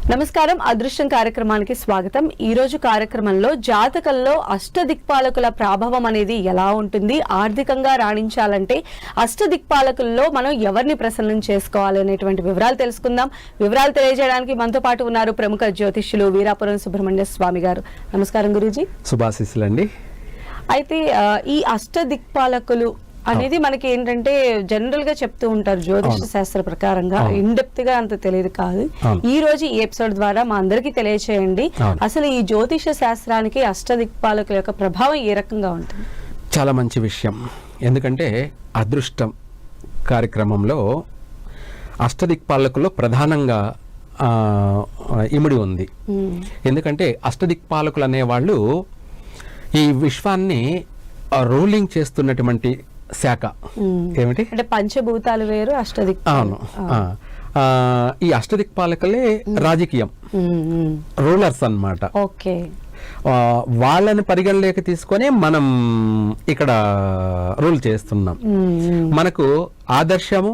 నమస్కారం, అదృష్టం కార్యక్రమానికి స్వాగతం. ఈ రోజు కార్యక్రమంలో జాతకంలో అష్టదిక్పాలకుల ప్రభావం అనేది ఎలా ఉంటుంది, ఆర్థికంగా రాణించాలంటే అష్టదిక్పాలకుల్లో మనం ఎవరిని ప్రసన్నం చేసుకోవాలి అనేటువంటి వివరాలు తెలుసుకుందాం. వివరాలు తెలియజేయడానికి మనతో పాటు ఉన్నారు ప్రముఖ జ్యోతిష్యులు వీరాపురం సుబ్రహ్మణ్య స్వామి గారు. నమస్కారం గురూజీ. శుభాశీస్సులండి. అయితే ఈ అష్టదిక్పాలకులు అనేది మనకి ఏంటంటే జనరల్ గా చెప్తూ ఉంటారు జ్యోతిష శాస్త్ర ప్రకారంగా, ఇన్ డెప్త్ గా అంత తెలియదు కాదు. ఈ రోజు ఈ ఎపిసోడ్ ద్వారా మా అందరికి తెలియచేయండి, అసలు ఈ జ్యోతిష శాస్త్రానికి అష్టదిక్పాలకుల యొక్క ప్రభావం ఏ రకంగా ఉంటుంది. చాలా మంచి విషయం. ఎందుకంటే అదృష్టం కార్యక్రమంలో అష్టదిక్పాలకుల్లో ప్రధానంగా ఇమిడి ఉంది. ఎందుకంటే అష్టదిక్పాలకులు అనేవాళ్ళు ఈ విశ్వాన్ని రూలింగ్ చేస్తున్నటువంటి శాఖ. ఏమిటి అంటే పంచభూతాలు వేరు, అవును. ఈ అష్టదిక్పాలకులే రాజకీయం, రూలర్స్ అన్నమాట. ఓకే, వాళ్ళని పరిగణలోకి తీసుకొని మనం ఇక్కడ రూల్ చేస్తున్నాం. మనకు ఆదర్శము,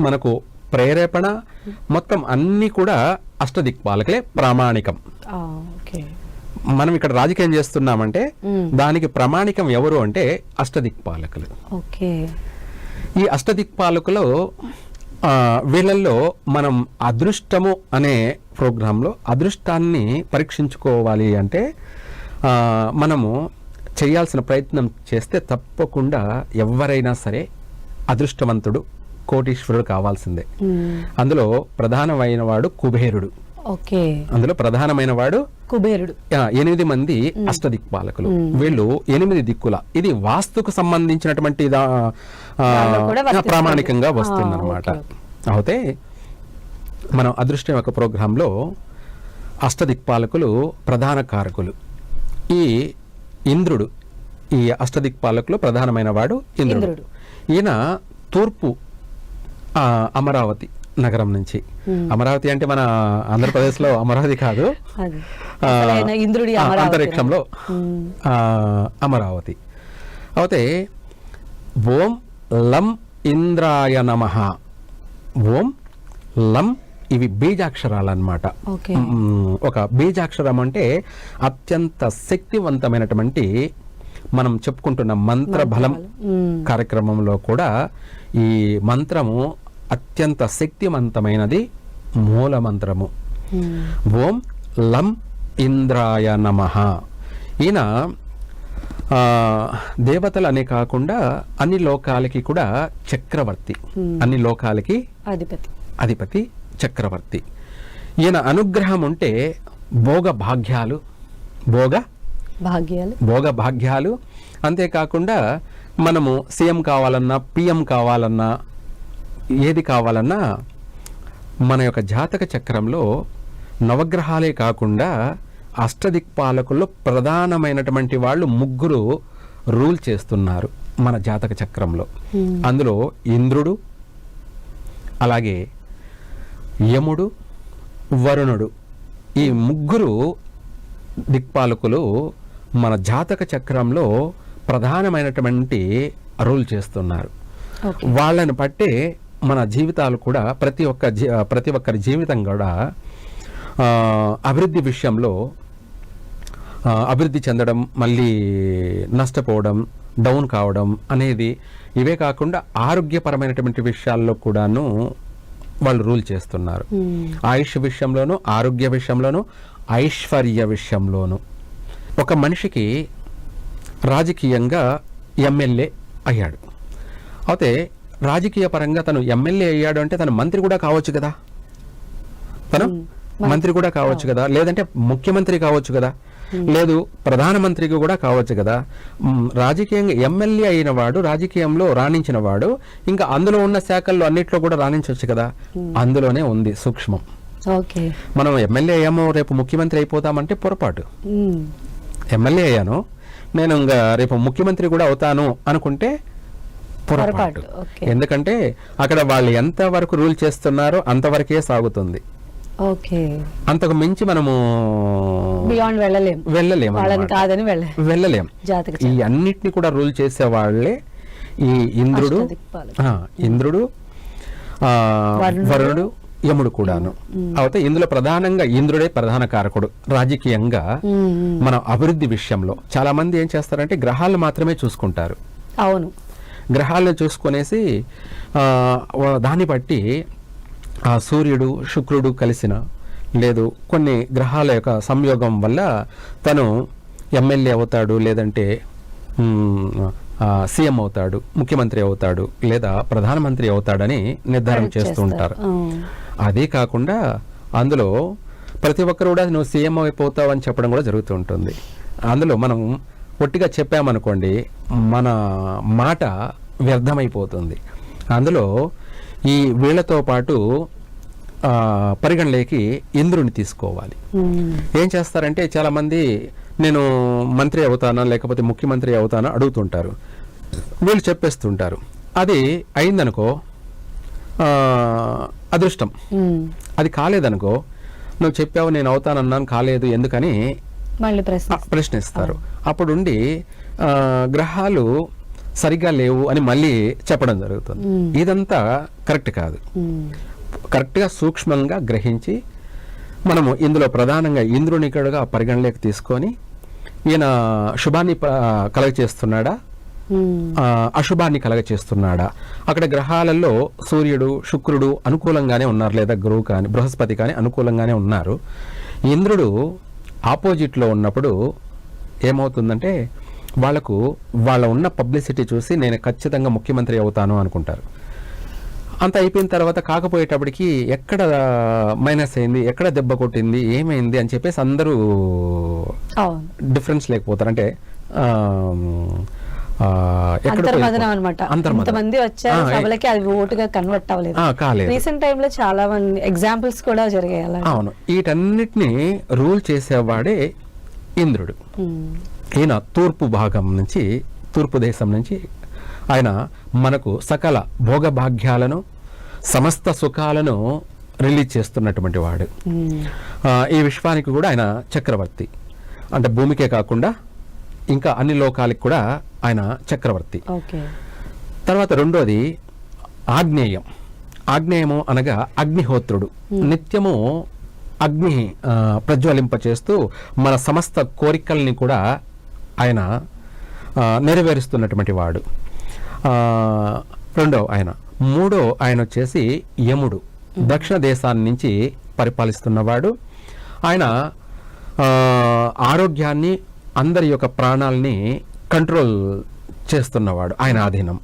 మనకు ప్రేరేపణ, మొత్తం అన్ని కూడా అష్టదిక్పాలకులే ప్రామాణికం. మనం ఇక్కడ రాజకీయం చేస్తున్నామంటే దానికి ప్రామాణికం ఎవరు అంటే అష్టదిక్పాలకులు. ఈ అష్టదిక్పాలకులు వీళ్ళల్లో మనం అదృష్టము అనే ప్రోగ్రాంలో అదృష్టాన్ని పరీక్షించుకోవాలి అంటే మనము చేయాల్సిన ప్రయత్నం చేస్తే తప్పకుండా ఎవరైనా సరే అదృష్టవంతుడు, కోటీశ్వరుడు కావాల్సిందే. అందులో ప్రధానమైన వాడు కుబేరుడు. అందులో ప్రధానమైన వాడు కుబేరుడు. 8 మంది అష్టదిక్పాలకులు. వీళ్ళు 8 దిక్కుల, ఇది వాస్తుకు సంబంధించినటువంటి ప్రామాణికంగా వస్తుందన్నమాట. అయితే మనం అదృష్టం యొక్క ప్రోగ్రాంలో అష్టదిక్పాలకులు ప్రధాన కారకులు. ఈ ఇంద్రుడు, ఈ అష్టదిక్పాలకులు ప్రధానమైన వాడు ఇంద్రుడు. ఈయన తూర్పు అమరావతి నగరం నుంచి, అమరావతి అంటే మన ఆంధ్రప్రదేశ్ లో అమరావతి కాదు, అంతరిక్షంలో అమరావతి. అయితే ఓం లం ఇంద్రాయ నమః, ఓం లం, ఇవి బీజాక్షరాలు అన్నమాట. ఒక బీజాక్షరం అంటే అత్యంత శక్తివంతమైనటువంటి, మనం చెప్పుకుంటున్న మంత్ర బలం కార్యక్రమంలో కూడా ఈ మంత్రము అత్యంత శక్తివంతమైనది, మూల మంత్రము. ఓం లం ఇంద్రాయ నమః. ఈయన దేవతలు అనే కాకుండా అన్ని లోకాలకి కూడా చక్రవర్తి, అన్ని లోకాలకి అధిపతి చక్రవర్తి. ఈయన అనుగ్రహం ఉంటే భోగ భాగ్యాలు, అంతేకాకుండా మనము సీఎం కావాలన్నా, పిఎం కావాలన్నా, ఏది కావాలన్నా మన యొక్క జాతక చక్రంలో నవగ్రహాలే కాకుండా అష్టదిక్పాలకుల్లో ప్రధానమైనటువంటి వాళ్ళు 3 రూల్ చేస్తున్నారు మన జాతక చక్రంలో. అందులో ఇంద్రుడు, అలాగే యముడు, వరుణుడు, ఈ 3 దిక్పాలకులు మన జాతక చక్రంలో ప్రధానమైనటువంటి రూల్ చేస్తున్నారు. వాళ్ళని బట్టే మన జీవితాలు కూడా, ప్రతి ఒక్కరి జీవితం కూడా అభివృద్ధి విషయంలో అభివృద్ధి చెందడం, మళ్ళీ నష్టపోవడం, డౌన్ కావడం అనేది, ఇవే కాకుండా ఆరోగ్యపరమైనటువంటి విషయాల్లో కూడాను వాళ్ళు రూల్ చేస్తున్నారు. ఆయుష్ విషయంలోను, ఆరోగ్య విషయంలోను, ఐశ్వర్య విషయంలోను. ఒక మనిషికి రాజకీయంగా ఎమ్మెల్యే అయ్యాడు. అయితే రాజకీయ పరంగా తను ఎమ్మెల్యే అయ్యాడు అంటే తను మంత్రి కూడా కావచ్చు కదా, లేదంటే ముఖ్యమంత్రి కావచ్చు కదా, లేదు ప్రధానమంత్రికి కూడా కావచ్చు కదా. రాజకీయంగా ఎమ్మెల్యే అయిన వాడు, రాజకీయంలో రాణించిన వాడు, ఇంకా అందులో ఉన్న శాఖల్లో అన్నిట్లో కూడా రాణించవచ్చు కదా. అందులోనే ఉంది సూక్ష్మం. మనం ఎమ్మెల్యే అయ్యామో రేపు ముఖ్యమంత్రి అయిపోతామంటే పొరపాటు. ఎమ్మెల్యే అయ్యాను, నేను ఇంకా రేపు ముఖ్యమంత్రి కూడా అవుతాను అనుకుంటే పొరపాటు. ఎందుకంటే అక్కడ వాళ్ళు ఎంత వరకు రూల్ చేస్తున్నారో అంతవరకే సాగుతుంది. అంతకు మించి మనము వెళ్ళలేము. ఈ అన్నిటిని కూడా రూల్ చేసే వాళ్ళే ఈ ఇంద్రుడు, వరుణుడు, యముడు కూడాను. అయితే ఇందులో ప్రధానంగా ఇంద్రుడే ప్రధాన కారకుడు రాజకీయంగా. మన అభివృద్ధి విషయంలో చాలా మంది ఏం చేస్తారంటే గ్రహాలను మాత్రమే చూసుకుంటారు. అవును, గ్రహాలను చూసుకునేసి దాన్ని బట్టి ఆ సూర్యుడు శుక్రుడు కలిసిన లేదు కొన్ని గ్రహాల యొక్క సంయోగం వల్ల తను ఎమ్మెల్యే అవుతాడు, లేదంటే సీఎం అవుతాడు, ముఖ్యమంత్రి అవుతాడు, లేదా ప్రధానమంత్రి అవుతాడని నిర్ధారణ చేస్తూ ఉంటారు. అదే కాకుండా అందులో ప్రతి ఒక్కరు కూడా నువ్వు సీఎం అయిపోతావు అని చెప్పడం కూడా జరుగుతూ ఉంటుంది. అందులో మనం ఒట్టిగా చెప్పామనుకోండి మన మాట వ్యర్థమైపోతుంది. అందులో ఈ వీళ్లతో పాటు పరిగణలోకి ఇంద్రుని తీసుకోవాలి. ఏం చేస్తారంటే చాలా మంది నేను మంత్రి అవుతానా లేకపోతే ముఖ్యమంత్రి అవుతానా అడుగుతుంటారు. వీళ్ళు చెప్పేస్తుంటారు. అది అయిందనుకో అదృష్టం, అది కాలేదనుకో నువ్వు చెప్పావు నేను అవుతానన్నాను కాలేదు ఎందుకని మళ్ళీ ప్రశ్నిస్తారు. అప్పుడుండి గ్రహాలు సరిగ్గా లేవు అని మళ్ళీ చెప్పడం జరుగుతుంది. ఇదంతా కరెక్ట్ కాదు. కరెక్ట్గా సూక్ష్మంగా గ్రహించి మనము ఇందులో ప్రధానంగా ఇంద్రుని ఇక్కడగా పరిగణలోకి తీసుకొని ఈయన శుభాన్ని కలగచేస్తున్నాడా అశుభాన్ని కలగచేస్తున్నాడా, అక్కడ గ్రహాలలో సూర్యుడు శుక్రుడు అనుకూలంగానే ఉన్నారు, లేదా గురువు కానీ బృహస్పతి కానీ అనుకూలంగానే ఉన్నారు. ఇంద్రుడు ఆపోజిట్లో ఉన్నప్పుడు ఏమవుతుందంటే వాళ్లకు వాళ్ళ ఉన్న పబ్లిసిటీ చూసి నేను ఖచ్చితంగా ముఖ్యమంత్రి అవుతాను అనుకుంటారు. అంత అయిపోయిన తర్వాత కాకపోయేటప్పటికి ఎక్కడ మైనస్ అయింది, ఎక్కడ దెబ్బ కొట్టింది, ఏమైంది అని చెప్పేసి అందరూ డిఫరెన్స్ లేకపోతారు. అంటే రీసెంట్ టైమ్ లో చాలా మంది ఎగ్జాంపుల్స్ కూడా జరిగాయి. అవును, వీటన్నిటిని రూల్ చేసేవాడే ఇంద్రుడు. ఈయన తూర్పు దేశం నుంచి ఆయన మనకు సకల భోగభాగ్యాలను సమస్త సుఖాలను రిలీజ్ చేస్తున్నటువంటి వాడు. ఈ విశ్వానికి కూడా ఆయన చక్రవర్తి. అంటే భూమికే కాకుండా ఇంకా అన్ని లోకాలకు కూడా ఆయన చక్రవర్తి. తర్వాత రెండోది ఆగ్నేయము అనగా అగ్నిహోత్రుడు. నిత్యము అగ్ని ప్రజ్వలింప చేస్తూ మన సమస్త కోరికల్ని కూడా ఆయన నెరవేరుస్తున్నటువంటి వాడు. మూడో ఆయన వచ్చేసి యముడు, దక్షిణ దేశాన్ని నుంచి పరిపాలిస్తున్నవాడు. ఆయన ఆరోగ్యాన్ని అందరి యొక్క ప్రాణాలని కంట్రోల్ చేస్తున్నవాడు, ఆయన ఆధీనం.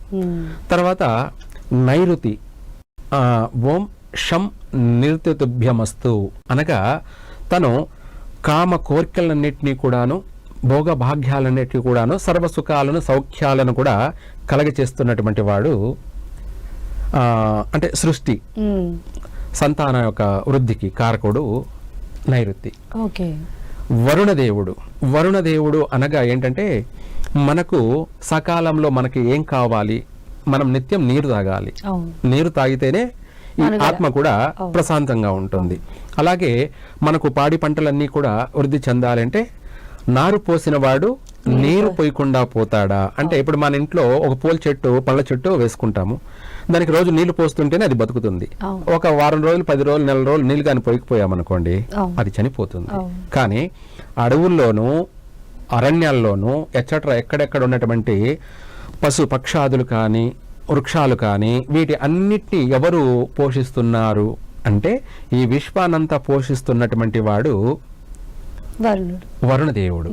తర్వాత నైరుతి, ఓం షం నిరుతుభ్యమస్తు అనగా తను కామ కోరికలన్నింటినీ కూడాను భోగ భాగ్యాలన్నిటికీ కూడాను సర్వసుఖాలను సౌఖ్యాలను కూడా కలగచేస్తున్నటువంటి వాడు. అంటే సృష్టి సంతాన యొక్క వృద్ధికి కారకుడు నైరుతి. వరుణదేవుడు అనగా ఏంటంటే మనకు సకాలంలో మనకి ఏం కావాలి, మనం నిత్యం నీరు తాగాలి, నీరు తాగితేనే ఈ ఆత్మ కూడా ప్రశాంతంగా ఉంటుంది. అలాగే మనకు పాడి పంటలన్నీ కూడా వృద్ధి చెందాలంటే నారు పోసిన వాడు నీరు పోయకుండా పోతాడా అంటే, ఇప్పుడు మన ఇంట్లో ఒక పూల చెట్టు పళ్ళ చెట్టు వేసుకుంటాము, దానికి రోజు నీళ్లు పోస్తుంటేనే అది బతుకుతుంది. ఒక వారం రోజులు 10 రోజులు నెల రోజులు నీళ్ళు కానీ పోయకపోయామనుకోండి అది చనిపోతుంది. కానీ అడవుల్లోనూ అరణ్యాల్లోనూ ఎక్కడెక్కడ ఉన్నటువంటి పశు పక్షాదులు కానీ వృక్షాలు కానీ వీటి అన్నిటినీ ఎవరు పోషిస్తున్నారు అంటే ఈ విశ్వానంతా పోషిస్తున్నటువంటి వాడు వరుణదేవుడు.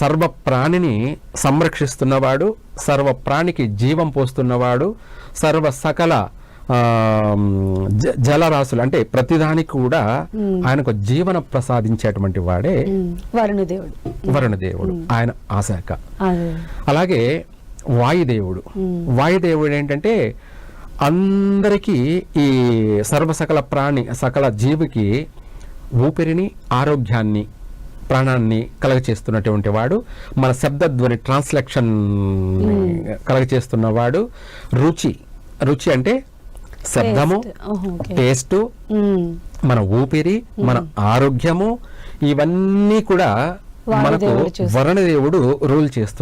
సర్వ ప్రాణిని సంరక్షిస్తున్నవాడు, సర్వ ప్రాణికి జీవం పోస్తున్నవాడు, సర్వ సకల జలరాశులు అంటే ప్రతిదానికి కూడా ఆయనకు జీవన ప్రసాదించేటువంటి వాడే వరుణదేవుడు. ఆయన ఆ శాఖ. అలాగే వాయుదేవుడు ఏంటంటే అందరికీ ఈ సర్వసకల సకల జీవికి ఊపిరిని ఆరోగ్యాన్ని ప్రాణాన్ని కలగచేస్తున్నటువంటి వాడు. మన శబ్దధ్వని ట్రాన్స్లేషన్ కలగచేస్తున్నవాడు. రుచి అంటే శబ్దము, టేస్ట్, మన ఊపిరి, మన ఆరోగ్యము, ఇవన్నీ కూడా మనకు వరుణదేవుడు రూల్ చేస్తున్నారు.